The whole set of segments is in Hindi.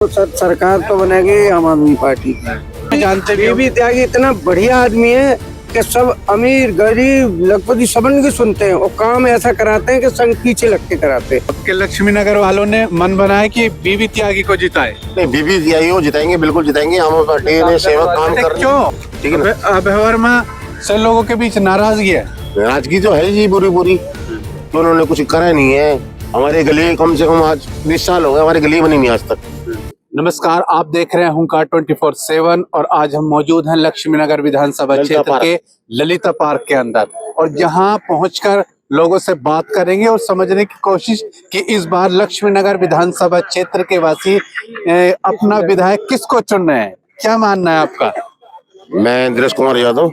तो सरकार तो बनेगी आम आदमी पार्टी की। जानते भी बीबी त्यागी इतना बढ़िया आदमी है कि सब अमीर गरीब लगभग सबन की सुनते हैं और काम ऐसा कराते हैं कि संग पीछे लग के कराते हैं। आपके लक्ष्मी नगर वालों ने मन बनाया कि बीबी त्यागी को जिताए। नहीं, बीबी त्यागी को जिताएंगे, बिल्कुल जिताएंगे। आम आदमी पार्टी ने सेवा काम कर रही है। क्यों? ठीक है ना? अभय वर्मा से लोगों के बीच नाराजगी है। नाराजगी तो है जी पूरी तो उन्होंने कुछ करा नहीं है। हमारे गली कम से कम आज 20 साल हो गए, हमारी गली बनी नहीं आज तक। नमस्कार, आप देख रहे हैं हुंकार 24/7 और आज हम मौजूद हैं लक्ष्मी नगर विधानसभा क्षेत्र के ललिता पार्क के अंदर और जहां पहुंचकर लोगों से बात करेंगे और समझने की कोशिश कि इस बार लक्ष्मी नगर विधानसभा क्षेत्र के वासी अपना विधायक किसको चुन रहे हैं। क्या मानना है आपका? मैं इंद्रेश कुमार यादव,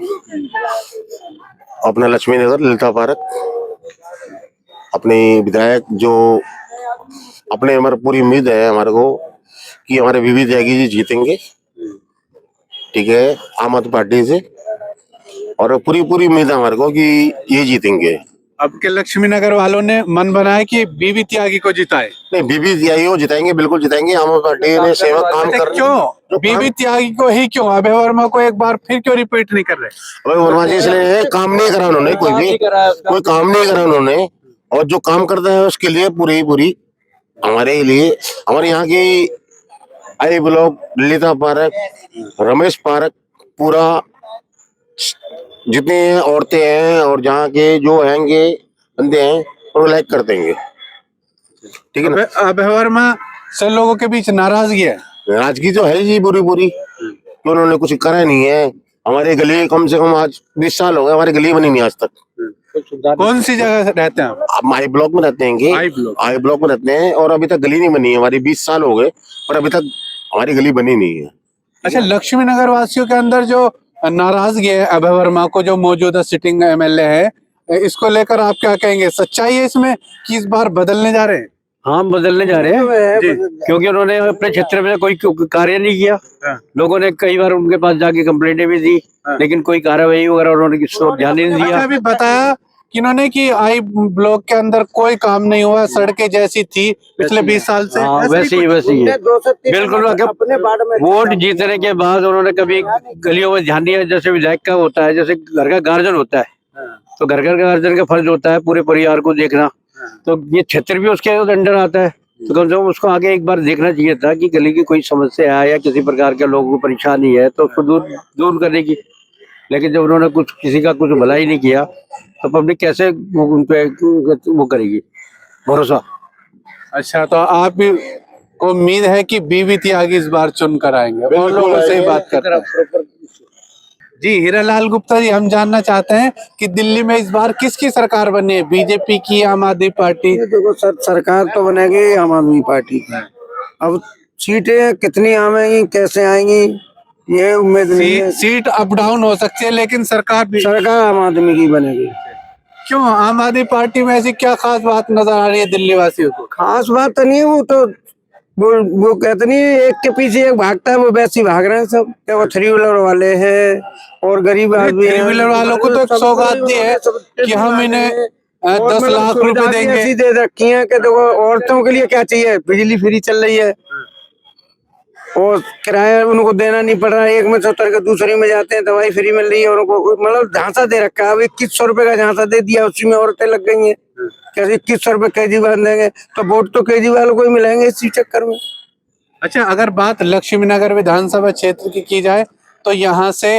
अपना लक्ष्मी नगर ललिता पार्क, अपने विधायक जो अपने हमारे पूरी उम्मीद है हमारे को कि हमारे बीबी त्यागी जी जीतेंगे। ठीक है, आम आदमी पार्टी से, और पूरी उम्मीद है हमारे को कि ये जीतेंगे। अब के लक्ष्मी नगर वालों ने मन बनाया कि बीबी त्यागी को जिताए। नहीं, बीबी त्यागी को जिताएंगे, बिल्कुल जिताएंगे। आम आदमी पार्टी ने सेवा काम कर रही है। क्यों बीबी त्यागी को ही क्यों? अभय वर्मा को एक बार फिर क्यों रिपीट नहीं कर रहे? अभय वर्मा जी इसलिए काम नहीं करा उन्होंने, कोई काम नहीं करा उन्होंने, और जो काम करता है उसके लिए पूरी हमारे लिए, हमारे यहाँ की I block, Lalita Park, Ramesh Park, पूरा जितने औरतें हैं और जहाँ के जो हैंगे बंदे हैं उनको लाइक कर देंगे। ठीक है ना? अभय वर्मा से लोगों के बीच नाराजगी है। नाराजगी तो है जी पूरी तो उन्होंने कुछ करा नहीं है। हमारे गली कम से कम आज 20 साल हो गए, हमारी गली बनी नहीं आज तक। कौन सी जगह रहते हैं आप? हम आई ब्लॉक में रहते हैं। आई ब्लॉक में रहते हैं और अभी तक गली नहीं बनी है हमारी। 20 साल हो गए और अभी तक हमारी गली बनी नहीं है। अच्छा, लक्ष्मी नगर वासियों के अंदर जो नाराजगी है अभय वर्मा को, जो मौजूदा सिटिंग एमएलए है, इसको लेकर आप क्या कहेंगे? सच्चाई है इसमें कि इस बार बदलने जा रहे हैं? हाँ, बदलने जा रहे हैं जी। क्योंकि उन्होंने अपने क्षेत्र में कोई कार्य नहीं किया। लोगों ने कई बार उनके पास जाके कंप्लेंटें भी दी, लेकिन कोई कार्रवाई वगैरह उन्होंने किसी को ध्यान नहीं दिया। अभी बताया कि इन्होंने कि आई ब्लॉक के अंदर कोई काम नहीं हुआ, सड़कें जैसी थी पिछले 20 साल से। हाँ, वैसे ही बिल्कुल। वोट जीतने के बाद उन्होंने कभी गलियों में ध्यान दिया। जैसे विधायक का होता है, जैसे घर का गार्जियन होता है, तो घर का गार्जियन का फर्ज होता है पूरे परिवार को देखना। तो ये क्षेत्र भी उसके अंडर आता है, तो कम से कम उसको आगे एक बार देखना चाहिए था कि गली की कोई समस्या है या किसी प्रकार के लोगों को परेशानी है तो उसको दूर करने की। लेकिन जब उन्होंने किसी का कुछ भला ही नहीं किया तो पब्लिक कैसे उन पे वो करेगी भरोसा। अच्छा, तो आप भी को उम्मीद है कि बीबी त्यागी इस बार चुन कर आएंगे और लोगों से ही बात करते हैं। जी, हीरालाल गुप्ता जी, हम जानना चाहते हैं कि दिल्ली में इस बार किसकी सरकार बनी है? बीजेपी की, आम आदमी पार्टी? देखो सरकार तो बनेगी आम आदमी पार्टी की। अब सीटें कितनी आएंगी, कैसे आएंगी, ये उम्मीद नहीं है। सीट अप डाउन हो सकती है, लेकिन सरकार आम आदमी की बनेगी। क्यों? आम आदमी पार्टी में ऐसी क्या खास बात नजर आ रही है दिल्ली वासियों को? खास बात तो नहीं है, वो तो वो कहते नहीं, एक के पीछे एक भागता है, वो वैसे ही भाग रहे हैं सब। क्या वो 3 व्हीलर वाले हैं और गरीब आदमी 3 व्हीलर वालों को तो एक सौगात दी है कि हम इन्हें 10 लाख रुपए देंगे। ऐसी दे रखी है कि देखो औरतों के लिए क्या चाहिए, बिजली फ्री चल रही है और किराया उनको देना नहीं पड़ रहा है। एक में से उतर के दूसरी में जाते हैं, दवाई फ्री मिल रही है और उनको मतलब झांसा दे रखा है। अब 2100 रुपए का झांसा दे दिया, उसी में औरतें लग गई हैं। कैसे 2100 रुपए केजरीवाल देंगे, तो वोट तो केजरीवाल को ही मिलेंगे इसी चक्कर में। अच्छा, अगर बात लक्ष्मी नगर विधानसभा क्षेत्र की जाए तो यहाँ से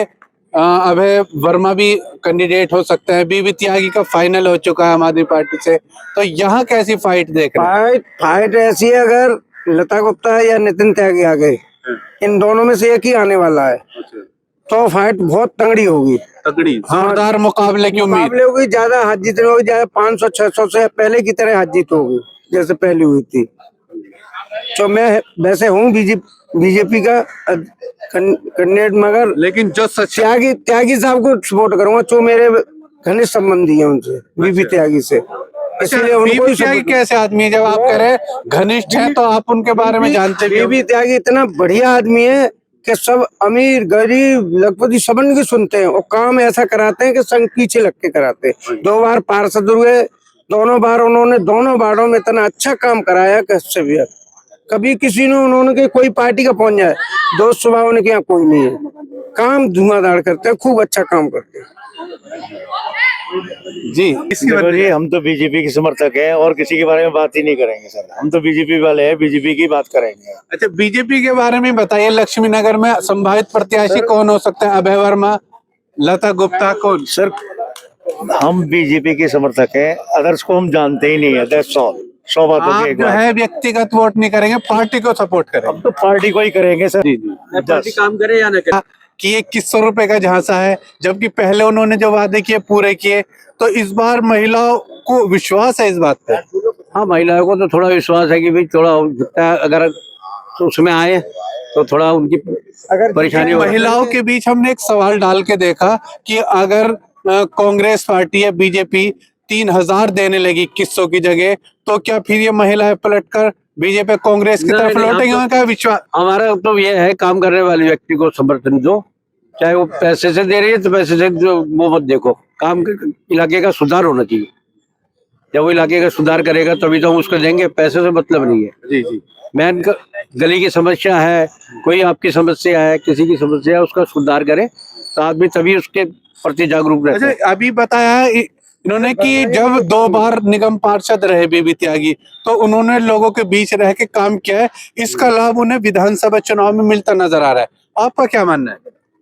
अभय वर्मा भी कैंडिडेट हो सकते हैं। बीबी त्यागी का फाइनल हो चुका है आम आदमी पार्टी से, तो यहाँ कैसी फाइट देख रहे हैं? फाइट ऐसी है, अगर लता गुप्ता या नितिन त्यागी आ गए, इन दोनों में से एक ही आने वाला है, तो फाइट बहुत तगड़ी होगी। जोरदार मुकाबले की उम्मीद होगी। ज्यादा हाथ जीत होगी, ज्यादा 500-600 से पहले की तरह हाथ जीत होगी जैसे पहले हुई थी। तो मैं वैसे हूँ बीजेपी का कैंडिडेट, मगर लेकिन जो त्यागी साहब को सपोर्ट करूंगा, जो मेरे घनिष्ठ संबंधी है उनसे, बीबी त्यागी से। इसलिए उनको त्यागी कैसे आदमी है? जब आप कह रहे हैं घनिष्ठ हैं तो आप उनके बारे में जानते भी। बीबी त्यागी इतना बढ़िया आदमी है कि सब अमीर गरीब लगभग सबन की सुनते हैं और काम ऐसा कराते हैं कि संग पीछे लग के कराते हैं। 2 बार पार्षद हुए, दोनों बार उन्होंने दोनों वार्डों में इतना अच्छा काम कराया कि इससे भी कभी किसी ने उन्होंने के कोई पार्टी का पहुंच जाए, दोस्त स्वभाव उनके यहाँ कोई नहीं है। काम धुआंधार करते हैं, खूब अच्छा काम करते हैं। जी देखो जी, हम तो बीजेपी के समर्थक हैं और किसी के बारे में बात ही नहीं करेंगे सर। हम तो बीजेपी वाले हैं, बीजेपी की बात करेंगे। अच्छा, बीजेपी के बारे में बताइए, लक्ष्मी नगर में संभावित प्रत्याशी कौन हो सकता है? अभय वर्मा, लता गुप्ता, कौन? सर हम बीजेपी के समर्थक हैं, अदर्स को हम जानते ही नहीं है। That's all. 100 बातों आप की एक जो बात। है व्यक्तिगत वोट नहीं करेंगे, पार्टी को सपोर्ट करेंगे। हम तो पार्टी को ही करेंगे सर। पार्टी काम करे या न करे। कि 2100 रुपए का झांसा है, जबकि पहले उन्होंने जो वादे किए पूरे किए। तो इस बार महिलाओं को विश्वास है इस बात पे? हाँ, महिलाओं को तो थोड़ा विश्वास है कि भाई थोड़ा जितना अगर तो उसमें आए तो थोड़ा उनकी अगर परेशानी हो। महिलाओं के बीच हमने एक सवाल डाल के देखा कि अगर कांग्रेस पार्टी या बीजेपी 3000 देने लगी 2100 की जगह, तो क्या फिर ये महिलाएं पलटकर बीजेपी कांग्रेस की तरफ लौटेंगे? उनका विश्वास। हमारा तो ये है, काम करने वाले व्यक्ति को समर्थन दो, चाहे वो पैसे से दे रही है तो पैसे से वो मत देखो, काम इलाके का सुधार होना चाहिए। जब वो इलाके का सुधार करेगा तभी तो हम उसको देंगे, पैसे से मतलब नहीं है। जी जी। मेन गली की समस्या है, कोई आपकी समस्या है, किसी की समस्या है, उसका सुधार करे तो आदमी तभी उसके प्रति जागरूक रहता है। अच्छा, अभी बताया है इन्होंने कि जब 2 बार निगम पार्षद रहे बीबी त्यागी, तो उन्होंने लोगों के बीच रह के काम किया है। इसका लाभ उन्हें विधानसभा चुनाव में मिलता नजर आ रहा है। आपका क्या मानना है?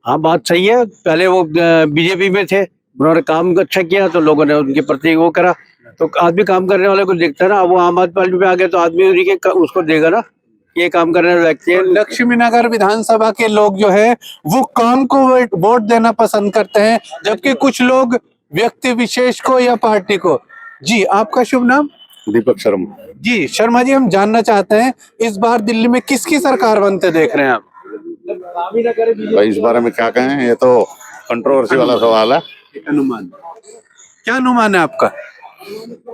हाँ, बात सही है। पहले वो बीजेपी में थे, उन्होंने काम अच्छा किया तो लोगों ने उनके प्रति वो करा, तो आदमी काम करने वाले को देखता है ना। वो आम आदमी पार्टी पे आ गए तो आदमी उन्हीं के उसको देगा ना, ये काम करने वाले व्यक्ति है। लक्ष्मी नगर विधानसभा के लोग जो है वो काम को वोट देना पसंद करते हैं, जबकि कुछ लोग व्यक्ति विशेष को या पार्टी को। जी, आपका शुभ नाम? दीपक शर्मा। जी शर्मा जी, हम जानना चाहते हैं इस बार दिल्ली में किसकी सरकार बनते देख रहे हैं आप? भाई इस बारे में क्या कहें, ये तो कंट्रोवर्सी वाला सवाल है। अनुमान, क्या अनुमान है आपका?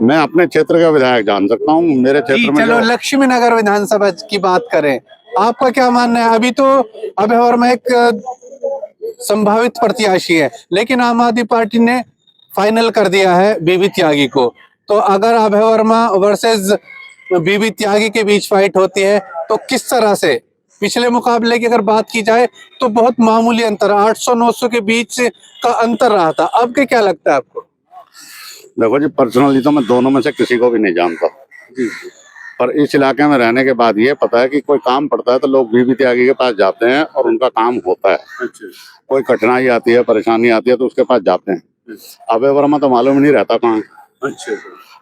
मैं अपने क्षेत्र का विधायक जान सकता हूँ। मेरे जी क्षेत्र में चलो, जो लक्ष्मी नगर विधानसभा की बात करें, आपका क्या मानना है? अभी तो अभय वर्मा एक संभावित प्रत्याशी है, लेकिन आम आदमी पार्टी ने फाइनल कर दिया है बीबी त्यागी को। तो अगर अभय वर्मा वर्सेस बीबी त्यागी के बीच फाइट होती है तो किस तरह से? पिछले मुकाबले की अगर बात की जाए तो बहुत मामूली अंतर, 800-900 के बीच का अंतर रहा था। अब के क्या लगता है आपको? देखो जी, पर्सनली तो मैं दोनों में से किसी को भी नहीं जानता, पर इस इलाके में रहने के बाद ये पता है कि कोई काम पड़ता है तो लोग बीबी त्यागी के पास जाते हैं और उनका काम होता है। कोई कठिनाई आती है, परेशानी आती है तो उसके पास जाते हैं। अभय वर्मा तो मालूम ही नहीं रहता कहाँ।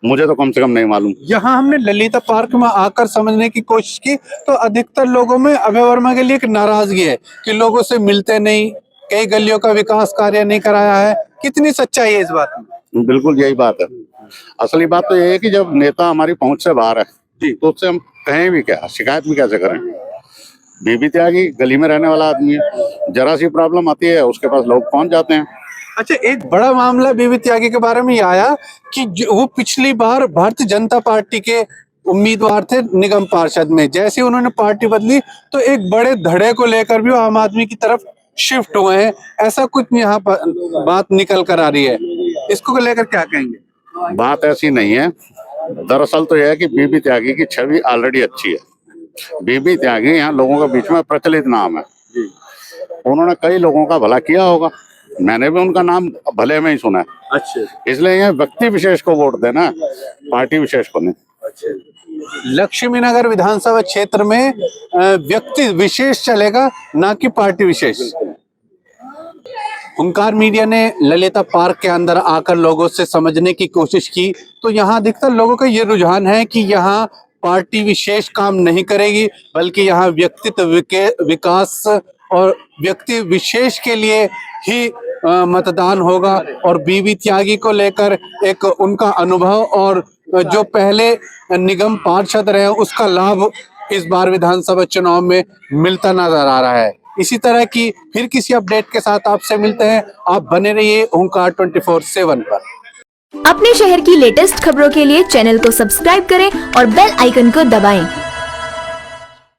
मुझे तो कम से कम नहीं मालूम। यहाँ हमने ललिता पार्क में आकर समझने की कोशिश की तो अधिकतर लोगों में अभय वर्मा के लिए एक नाराजगी है कि लोगों से मिलते नहीं, कई गलियों का विकास कार्य नहीं कराया है। कितनी सच्चाई है इस बात में? बिल्कुल यही बात है। असली बात तो ये है कि जब नेता हमारी पहुंच से बाहर है तो उससे हम कहें भी क्या, शिकायत भी कैसे करें। बीबी त्यागी गली में रहने वाला आदमी है, जरा सी प्रॉब्लम आती है उसके पास लोग पहुंच जाते हैं। अच्छा, एक बड़ा मामला बीबी त्यागी के बारे में ये आया कि वो पिछली बार भारतीय जनता पार्टी के उम्मीदवार थे निगम पार्षद में। जैसे उन्होंने पार्टी बदली तो एक बड़े धड़े को लेकर भी वो आम आदमी की तरफ शिफ्ट हुए हैं। ऐसा कुछ यहाँ पर बात निकल कर आ रही है, इसको लेकर क्या कहेंगे? बात ऐसी नहीं है। दरअसल तो यह है कि बीबी त्यागी की छवि ऑलरेडी अच्छी है। बीबी त्यागी यहाँ लोगों के बीच में प्रचलित नाम है। उन्होंने कई लोगों का भला किया होगा, मैंने भी उनका नाम भले में ही सुना है। अच्छा, इसलिए यहाँ व्यक्ति विशेष को वोट देना, पार्टी विशेष को नहीं। लक्ष्मी नगर विधानसभा क्षेत्र में व्यक्ति विशेष चलेगा, ना कि पार्टी विशेष। हुंकार मीडिया ने ललिता पार्क के अंदर आकर लोगों से समझने की कोशिश की तो यहाँ अधिकतर लोगों का ये रुझान है कि यहाँ पार्टी विशेष काम नहीं करेगी, बल्कि यहाँ व्यक्तित्व विकास और व्यक्ति विशेष के लिए ही मतदान होगा। और बीबी त्यागी को लेकर एक उनका अनुभव और जो पहले निगम पार्षद रहे उसका लाभ इस बार विधानसभा चुनाव में मिलता नजर आ रहा है। इसी तरह की फिर किसी अपडेट के साथ आपसे मिलते हैं। आप बने रहिए हुंकार 24/7 पर। अपने शहर की लेटेस्ट खबरों के लिए चैनल को सब्सक्राइब करें और बेल आइकन को दबाएं।